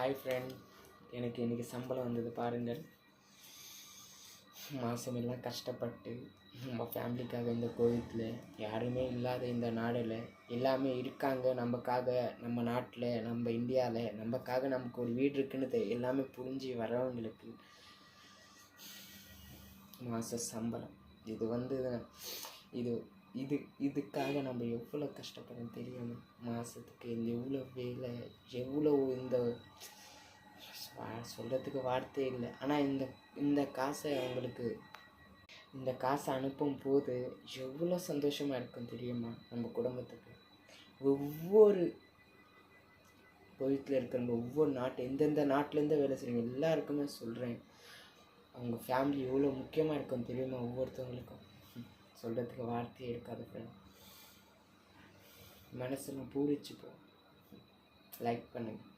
Hi friend, எனக்கு இன்றைக்கி சம்பளம் வந்தது பாருங்கள். மாதமெல்லாம் கஷ்டப்பட்டு நம்ம ஃபேமிலிக்காக இந்த கோவித்தில் யாருமே இல்லாத இந்த நாடில் எல்லாமே இருக்காங்க நமக்காக. நம்ம நாட்டில், நம்ம இந்தியாவில் நமக்காக நமக்கு ஒரு வீடு இருக்குன்னு எல்லாமே புரிஞ்சு வரவங்களுக்கு மாத சம்பளம் இது இதுக்காக நம்ம எவ்வளோ கஷ்டப்படும் தெரியுமா? மாதத்துக்கு எவ்வளோ வேலை, எவ்வளோ சொல்கிறதுக்கு வார்த்தை இல்லை. ஆனால் இந்த காசை அவங்களுக்கு இந்த காசை அனுப்பும் போது எவ்வளோ சந்தோஷமாக இருக்கும் தெரியுமா? நம்ம குடும்பத்துக்கு ஒவ்வொரு கோயத்தில் இருக்கிறவங்க, ஒவ்வொரு எந்தெந்த நாட்டிலேருந்து வேலை செய்கிறவங்க எல்லாருக்குமே சொல்கிறேன், அவங்க ஃபேமிலி எவ்வளோ முக்கியமாக இருக்கும் தெரியுமா? ஒவ்வொருத்தவங்களுக்கும் சொல்கிறதுக்கு வார்த்தையே இருக்காது ஃப்ரெண்ட். மனசில் பூரிச்சுப்போம். லைக் பண்ணுங்கள்.